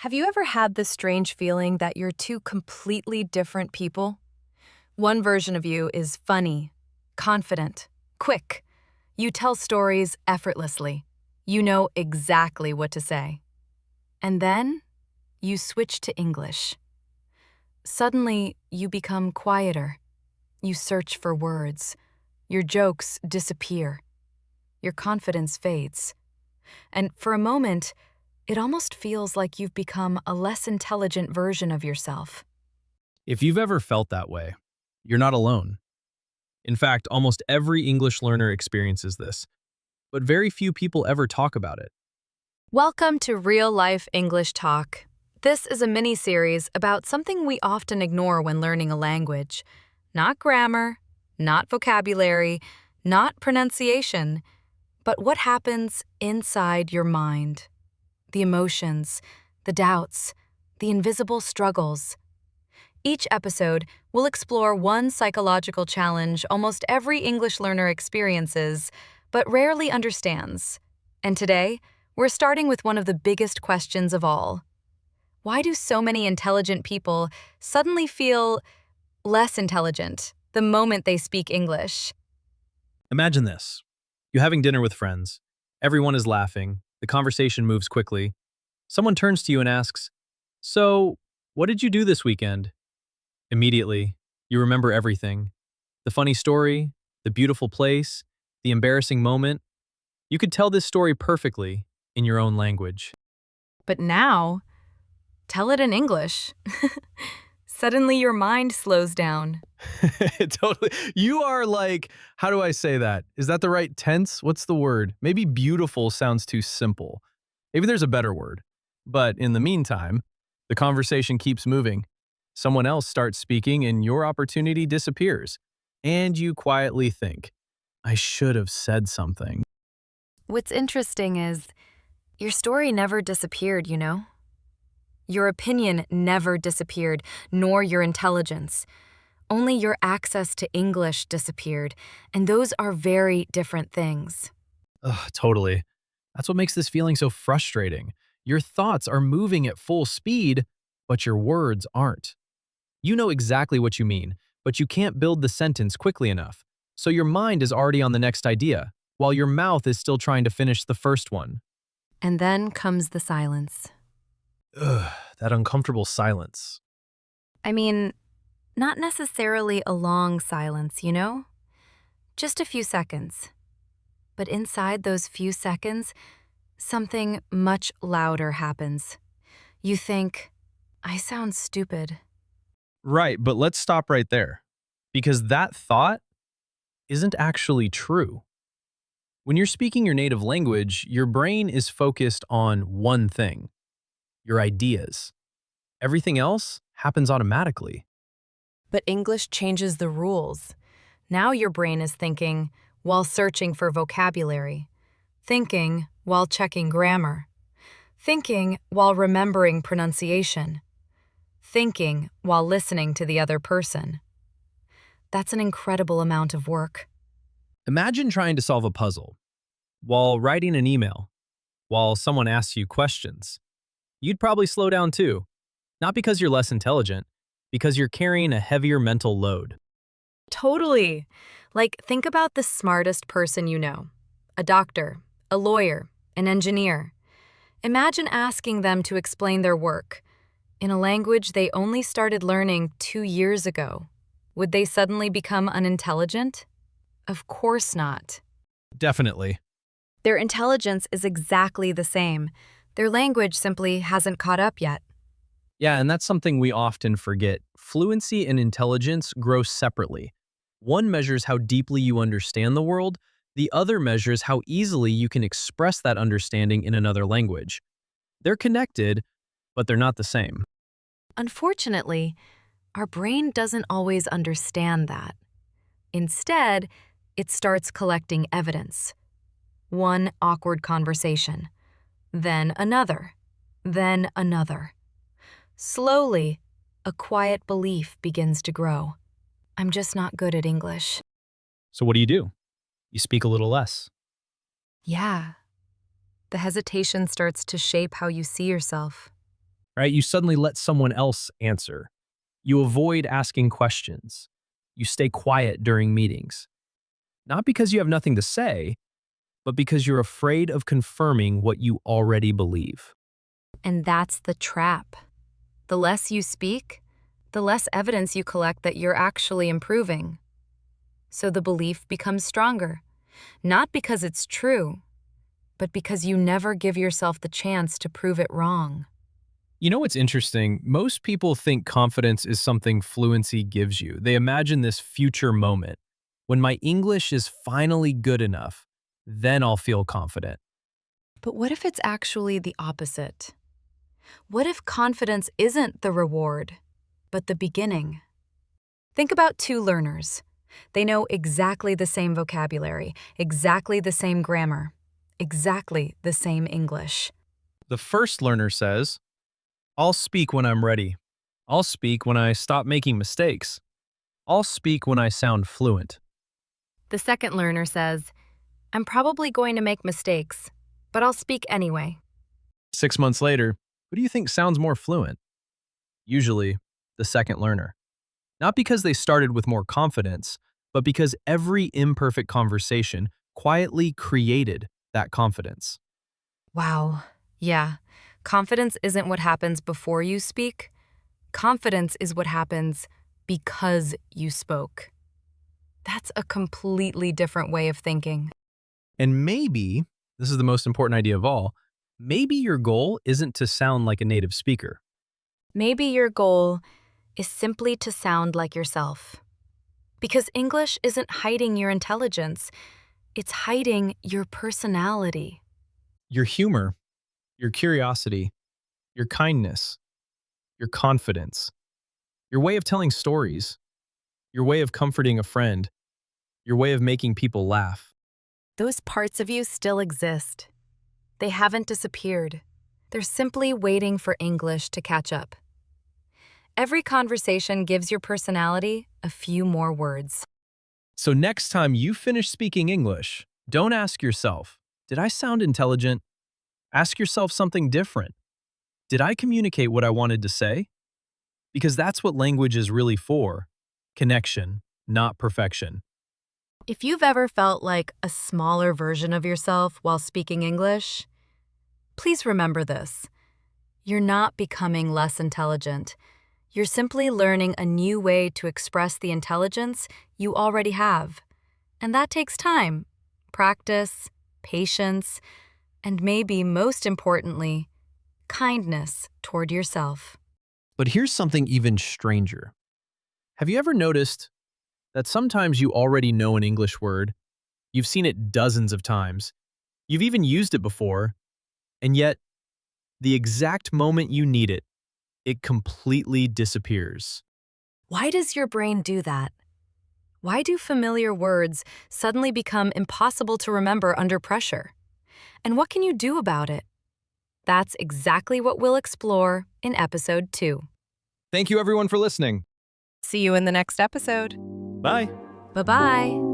Have you ever had the strange feeling that you're two completely different people? One version of you is funny, confident, quick. You tell stories effortlessly. You know exactly what to say. And then you switch to English. Suddenly, you become quieter. You search for words. Your jokes disappear. Your confidence fades. And for a moment, it almost feels like you've become a less intelligent version of yourself. If you've ever felt that way, you're not alone. In fact, almost every English learner experiences this, but very few people ever talk about it. Welcome to Real Life English Talk. This is a mini-series about something we often ignore when learning a language. Not grammar, not vocabulary, not pronunciation, but what happens inside your mind. The emotions, the doubts, the invisible struggles. Each episode will explore one psychological challenge almost every English learner experiences, but rarely understands. And today, we're starting with one of the biggest questions of all. Why do so many intelligent people suddenly feel less intelligent the moment they speak English? Imagine this. You're having dinner with friends. Everyone is laughing. The conversation moves quickly. Someone turns to you and asks, "So, what did you do this weekend?" Immediately, you remember everything. The funny story, the beautiful place, the embarrassing moment. You could tell this story perfectly in your own language. But now, tell it in English. Suddenly your mind slows down. Totally. You are like, how do I say that? Is that the right tense? What's the word? Maybe beautiful sounds too simple. Maybe there's a better word. But in the meantime, the conversation keeps moving. Someone else starts speaking and your opportunity disappears. And you quietly think, I should have said something. What's interesting is your story never disappeared, you know? Your opinion never disappeared, nor your intelligence. Only your access to English disappeared, and those are very different things. Ugh, totally. That's what makes this feeling so frustrating. Your thoughts are moving at full speed, but your words aren't. You know exactly what you mean, but you can't build the sentence quickly enough. So your mind is already on the next idea, while your mouth is still trying to finish the first one. And then comes the silence. Ugh, that uncomfortable silence. I mean, not necessarily a long silence, you know? Just a few seconds. But inside those few seconds, something much louder happens. You think, I sound stupid. Right, but let's stop right there. Because that thought isn't actually true. When you're speaking your native language, your brain is focused on one thing, your ideas. Everything else happens automatically. But English changes the rules. Now your brain is thinking while searching for vocabulary, thinking while checking grammar, thinking while remembering pronunciation, thinking while listening to the other person. That's an incredible amount of work. Imagine trying to solve a puzzle while writing an email, while someone asks you questions. You'd probably slow down too, not because you're less intelligent, because you're carrying a heavier mental load. Totally. Like, think about the smartest person you know, a doctor, a lawyer, an engineer. Imagine asking them to explain their work in a language they only started learning 2 years ago. Would they suddenly become unintelligent? Of course not. Definitely. Their intelligence is exactly the same. Their language simply hasn't caught up yet. Yeah, and that's something we often forget. Fluency and intelligence grow separately. One measures how deeply you understand the world, the other measures how easily you can express that understanding in another language. They're connected, but they're not the same. Unfortunately, our brain doesn't always understand that. Instead, it starts collecting evidence. One awkward conversation, then another, then another. Slowly, a quiet belief begins to grow. I'm just not good at English. So what do? You speak a little less. Yeah. The hesitation starts to shape how you see yourself. right? You suddenly let someone else answer. You avoid asking questions. You stay quiet during meetings. Not because you have nothing to say, but because you're afraid of confirming what you already believe. And that's the trap. The less you speak, the less evidence you collect that you're actually improving. So the belief becomes stronger, not because it's true, but because you never give yourself the chance to prove it wrong. You know what's interesting? Most people think confidence is something fluency gives you. They imagine this future moment. When my English is finally good enough, then I'll feel confident. But what if it's actually the opposite? What if confidence isn't the reward, but the beginning? Think about two learners. They know exactly the same vocabulary, exactly the same grammar, exactly the same English. The first learner says, I'll speak when I'm ready. I'll speak when I stop making mistakes. I'll speak when I sound fluent. The second learner says, I'm probably going to make mistakes, but I'll speak anyway. 6 months later, who do you think sounds more fluent? Usually, the second learner. Not because they started with more confidence, but because every imperfect conversation quietly created that confidence. Wow. Yeah. Confidence isn't what happens before you speak. Confidence is what happens because you spoke. That's a completely different way of thinking. And maybe, this is the most important idea of all, maybe your goal isn't to sound like a native speaker. Maybe your goal is simply to sound like yourself. Because English isn't hiding your intelligence, it's hiding your personality. Your humor, your curiosity, your kindness, your confidence, your way of telling stories, your way of comforting a friend, your way of making people laugh. Those parts of you still exist. They haven't disappeared. They're simply waiting for English to catch up. Every conversation gives your personality a few more words. So next time you finish speaking English, don't ask yourself, did I sound intelligent? Ask yourself something different. Did I communicate what I wanted to say? Because that's what language is really for. Connection, not perfection. If you've ever felt like a smaller version of yourself while speaking English, please remember this. You're not becoming less intelligent. You're simply learning a new way to express the intelligence you already have. And that takes time, practice, patience, and maybe most importantly, kindness toward yourself. But here's something even stranger. Have you ever noticed that sometimes you already know an English word, you've seen it dozens of times, you've even used it before, and yet the exact moment you need it, it completely disappears? Why does your brain do that? Why do familiar words suddenly become impossible to remember under pressure? And what can you do about it? That's exactly what we'll explore in episode 2. Thank you everyone for listening. See you in the next episode. Bye. Bye-bye.